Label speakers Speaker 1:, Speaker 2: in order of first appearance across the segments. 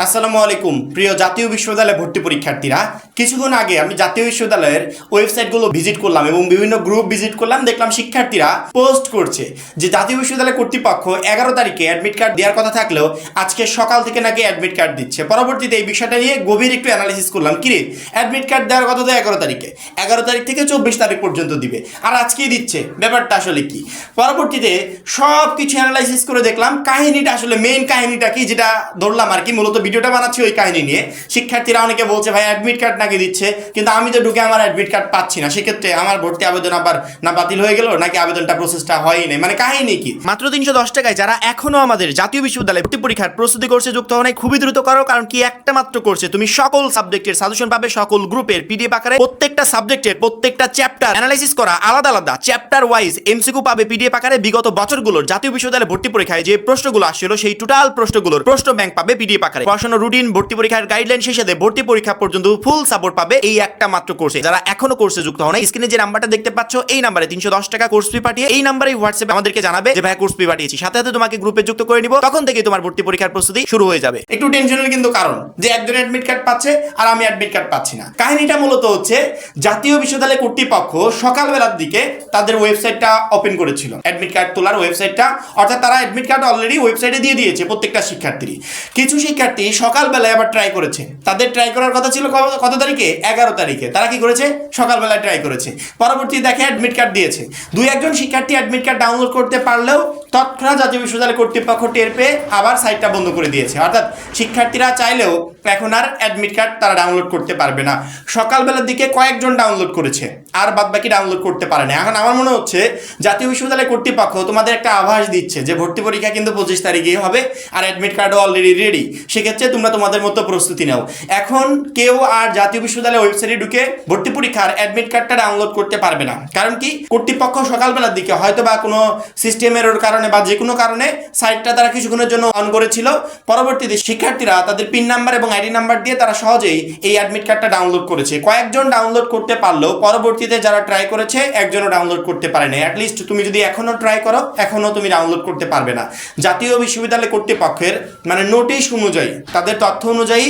Speaker 1: আসসালামু আলাইকুম প্রিয় জাতীয় বিশ্ববিদ্যালয় ভর্তি পরীক্ষার্থীরা। কিছুক্ষণ আগে আমি জাতীয় বিশ্ববিদ্যালয়ের ওয়েবসাইটগুলো ভিজিট করলাম এবং বিভিন্ন গ্রুপ ভিজিট করলাম। দেখলাম শিক্ষার্থীরা পোস্ট করছে যে জাতীয় বিশ্ববিদ্যালয় কর্তৃপক্ষ 11 তারিখে অ্যাডমিট কার্ড দেওয়ার কথা থাকলেও আজকে সকাল থেকে নাকি অ্যাডমিট কার্ড দিচ্ছে। পরবর্তীতে এই বিষয়টা নিয়ে গভীর একটু অ্যানালিসিস করলাম। কিরে, অ্যাডমিট কার্ড দেওয়ার কথা তো 11 তারিখে, 11 তারিখ থেকে 24 তারিখ পর্যন্ত দিবে, আর আজকেই দিচ্ছে, ব্যাপারটা আসলে কি? পরবর্তীতে সব কিছু অ্যানালাইসিস করে দেখলাম কাহিনীটা আসলে মেইন কাহিনীটা কি, যেটা ধরলাম আর কি। মূলত ভিডিওটা বানাচ্ছি ওই কাহিনী নিয়ে। শিক্ষার্থীরা অনেকে বলছে ভাই অ্যাডমিট কার্ড নাকি দিচ্ছে, কিন্তু আমি তো ঢুকে আমার অ্যাডমিট কার্ড পাচ্ছি না। সেক্ষেত্রে আমার ভর্তি আবেদন আবার না বাতিল হয়ে গেল নাকি আবেদনটা প্রসেসটা হয়ই নাই, মানে কাহিনী কি? মাত্র 310 টাকায় যারা এখনো আমাদের জাতীয় বিশ্ববিদ্যালয়ে ভর্তি পরীক্ষার প্রস্তুতি কোর্সে যুক্ত হওয়া খুবই দ্রুত করো, কারণ কি একটা মাত্র কোর্সে তুমি সকল সাবজেক্টের সাজেশন পাবে, সকল গ্রুপের পিডিএফ আকারে, প্রত্যেকটা সাবজেক্টের প্রত্যেকটা চ্যাপ্টার অ্যানালাইসিস করা আলাদা আলাদা চ্যাপ্টার ওয়াইজ এমসিকিউ পাবে পিডিএফ আকারে। বিগত বছরগুলোর জাতীয় বিশ্ববিদ্যালয়ে ভর্তি পরীক্ষায় যে প্রশ্নগুলো আসছিল সেই টোটাল প্রশ্নগুলোর প্রশ্ন ব্যাংক পাবে পিডিএফ আকারে। পড়াশোনা রুটিন, ভর্তি পরীক্ষার গাইডলাইন শেষে ভর্তি পরীক্ষা পর্যন্ত ফুল সাপোর্ট পাবে এই একটা মাত্র কোর্সে। যারা এখনো কোর্সে যুক্ত হন, স্ক্রিনে যে নাম্বারটা দেখতে পাচ্ছ এই নাম্বারে 310 টাকা কোর্স ফি পাঠিয়ে এই নাম্বারে হোয়াটসঅ্যাপে আমাদেরকে জানাবে যে ভাই কোর্স ফি পাঠিয়েছি, সাথে সাথে তোমাকে গ্রুপে যুক্ত করে নিব। তখন থেকে তোমার ভর্তি পরীক্ষার প্রস্তুতি শুরু হয়ে যাবে। একটু টেনশনের কিন্তু কারণ যে একজন অ্যাডমিট কার্ড পাচ্ছে আর আমি অ্যাডমিট কার্ড পাচ্ছি না। কাহিনীটা মূলত হচ্ছে জাতীয় বিশ্ববিদ্যালয় কর্তৃপক্ষ সকালবেলার দিকে তাদের ওয়েবসাইটটা ওপেন করেছিল, অ্যাডমিট কার্ড তোলার ওয়েবসাইটটা, অর্থাৎ তারা অ্যাডমিট কার্ড অলরেডি ওয়েবসাইটে দিয়ে দিয়েছে প্রত্যেকটা শিক্ষার্থী। কিছু শিক্ষার্থী সকালবেলায় আবার ট্রাই করেছে, তাদের ট্রাই করার কথা ছিল কত তারিখে, 11 তারিখে। তারা কি করেছে, সকালবেলায় ট্রাই করেছে, পরবর্তী দেখে অ্যাডমিট কার্ড দিয়েছে। দুই একজন শিক্ষার্থী অ্যাডমিট কার্ড ডাউনলোড করতে পারলেও তৎক্ষণাৎ জাতীয় বিশ্ববিদ্যালয় কর্তৃপক্ষ টের পেয়ে আবার সাইটটা বন্ধ করে দিয়েছে। অর্থাৎ শিক্ষার্থীরা চাইলেও এখন আর অ্যাডমিট কার্ড তারা ডাউনলোড করতে পারবে না। সকালবেলার দিকে কয়েকজন ডাউনলোড করেছে, আর বাদবাকি ডাউনলোড করতে পারে না। এখন আমার মনে হচ্ছে জাতীয় বিশ্ববিদ্যালয় কর্তৃপক্ষ তোমাদের একটা আভাস দিচ্ছে যে ভর্তি পরীক্ষা কিন্তু 25 তারিখেই হবে আর অ্যাডমিট কার্ডও অলরেডি রেডি। সেক্ষেত্রে তোমরা তোমাদের মতো প্রস্তুতি নাও। এখন কেউ আর জাতীয় বিশ্ববিদ্যালয় ওয়েবসাইটে ঢুকে ভর্তি পরীক্ষার অ্যাডমিট কার্ডটা ডাউনলোড করতে পারবে না। কারণ কি, কর্তৃপক্ষ সকালবেলার দিকে হয়তো বা কোনো সিস্টেমের কারণে বা যে কোনো কারণে সাইটটা তারা কিছুক্ষণের জন্য অন করেছিল। পরবর্তীতে শিক্ষার্থীরা তাদের পিন নাম্বার এবং আইডি নাম্বার দিয়ে তারা সহজেই এই অ্যাডমিট কার্ডটা ডাউনলোড করেছে। কয়েকজন ডাউনলোড করতে পারলেও পরবর্তীতে যারা ট্রাই করেছে একজনও ডাউনলোড করতে পারে না। অ্যাটলিস্ট তুমি যদি এখনো ট্রাই করো, এখনো তুমি ডাউনলোড করতে পারবে না। জাতীয় বিশ্ববিদ্যালয় কর্তৃপক্ষের মানে নোটিশ অনুযায়ী, তাদের তথ্য অনুযায়ী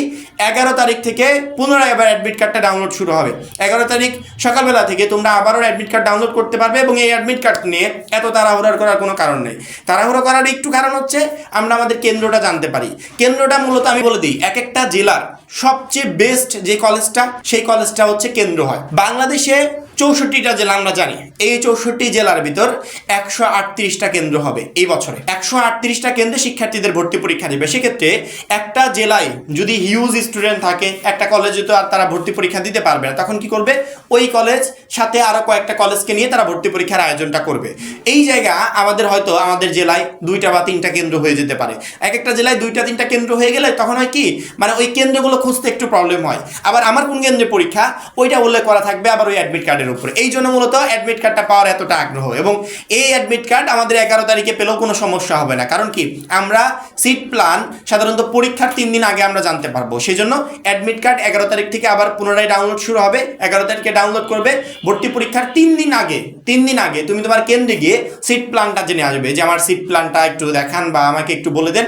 Speaker 1: 11 তারিখ থেকে পুনরায় আবার অ্যাডমিট কার্ডটা ডাউনলোড শুরু হবে। 11 তারিখ সকালবেলা থেকে তোমরা আবারও অ্যাডমিট কার্ড ডাউনলোড করতে পারবে এবং এই অ্যাডমিট কার্ড নিয়ে এত তাড়াহুড়া করার কোনো কারণ নেই। তাড়াহুড়ো করার একটু কারণ হচ্ছে আমরা আমাদের কেন্দ্রটা জানতে পারি। কেন্দ্রটা মূলত আমি বলে দিই, এক একটা জেলার সবচেয়ে বেস্ট যে কলেজটা, সেই কলেজটা হচ্ছে কেন্দ্র হয়। বাংলাদেশে 64টা জেলা আমরা জানি, এই 64 জেলার ভিতর 138টা কেন্দ্র হবে এই বছরে। 138টা কেন্দ্রে শিক্ষার্থীদের ভর্তি পরীক্ষা দেবে। সেক্ষেত্রে একটা জেলায় যদি হিউজ স্টুডেন্ট থাকে, একটা কলেজে তো আর তারা ভর্তি পরীক্ষা দিতে পারবে না। তখন কি করবে, ওই কলেজ সাথে আরো কয়েকটা কলেজকে নিয়ে তারা ভর্তি পরীক্ষার আয়োজনটা করবে। এই জায়গা আমাদের হয়তো আমাদের জেলায় 2টা বা 3টা কেন্দ্র হয়ে যেতে পারে। এক একটা জেলায় 2টা 3টা কেন্দ্র হয়ে গেলে তখন হয় কি, মানে ওই কেন্দ্রগুলো খুঁজতে একটু প্রবলেম হয়। আবার আমার কোন কেন্দ্রে পরীক্ষা ওইটা উল্লেখ করা থাকবে আবার ওই অ্যাডমিট কার্ডের উপরে। এই জন্য মূলত অ্যাডমিট কার্ডটা পাওয়ার এতটা আগ্রহ। এবং এই অ্যাডমিট কার্ড আমাদের 11 তারিখে পেলেও কোনো সমস্যা হবে না। কারণ কি, আমরা সিট প্ল্যান সাধারণত পরীক্ষার 3 দিন আগে আমরা জানতে পারবো। সেই জন্য অ্যাডমিট কার্ড 11 তারিখ থেকে আবার পুনরায় ডাউনলোড শুরু হবে। 11 তারিখে ডাউনলোড করবে, ভর্তি পরীক্ষার 3 দিন আগে তুমি তোমার কেন্দ্রে গিয়ে সিট প্ল্যানটা জেনে আসবে যে আমার সিট প্ল্যানটা একটু দেখান বা আমাকে একটু বলে দেন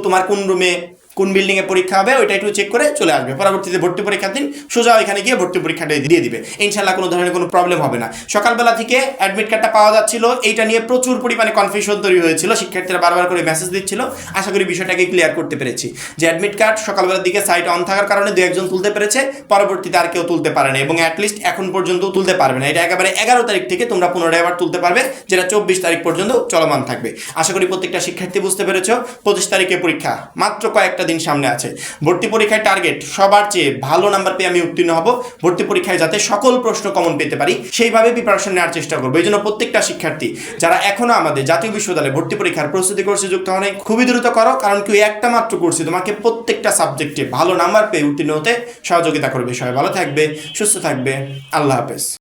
Speaker 1: তোমার কোন রুমে কোন বিল্ডিংয়ে পরীক্ষা হবে, ওইটা একটু চেক করে চলে আসবে। পরবর্তীতে ভর্তি পরীক্ষার দিন সোজা এখানে গিয়ে ভর্তি পরীক্ষাটা দিয়ে দিবে। ইনশাল্লাহ কোনো ধরনের কোনো প্রবলেম হবে না। সকালবেলা থেকে অ্যাডমিট কার্ডটা পাওয়া যাচ্ছিল, এইটা নিয়ে প্রচুর পরিমাণে কনফিউশন তৈরি হয়েছিল। শিক্ষার্থীরা বারবার করে মেসেজ দিচ্ছিল। আশা করি বিষয়টাকে ক্লিয়ার করতে পেরেছি যে অ্যাডমিট কার্ড সকালবেলার দিকে সাইট অন থাকার কারণে 2-1 জন তুলতে পেরেছে, পরবর্তীতে আর কেউ তুলতে পারে না এবং অ্যাটলিস্ট এখন পর্যন্ত তুলতে পারবে না। এটা একেবারে 11 তারিখ থেকে তোমরা পুনরায় আবার তুলতে পারবে, যেটা 24 তারিখ পর্যন্ত চলমান থাকবে। আশা করি প্রত্যেকটা শিক্ষার্থী বুঝতে পেরেছ। 25 তারিখে পরীক্ষা, মাত্র কয়েকটা দিন সামনে আছে। ভর্তি পরীক্ষায় টার্গেট সবার চেয়ে ভালো নাম্বার পেয়ে আমি উত্তীর্ণ হব। ভর্তি পরীক্ষায় যাতে সকল প্রশ্ন কমন পেতে পারি সেইভাবে প্রিপারেশন নেওয়ার চেষ্টা করবো। এই জন্য প্রত্যেকটা শিক্ষার্থী যারা এখনো আমাদের জাতীয় বিশ্ববিদ্যালয়ে ভর্তি পরীক্ষার প্রস্তুতি কোর্সে যুক্ত হন, খুবই দ্রুত করো। কারণ কি, একটা মাত্র কোর্সে তোমাকে প্রত্যেকটা সাবজেক্টে ভালো নাম্বার পেয়ে উত্তীর্ণ হতে সহযোগিতা করবে। সবাই ভালো থাকবে, সুস্থ থাকবে। আল্লাহ হাফেজ।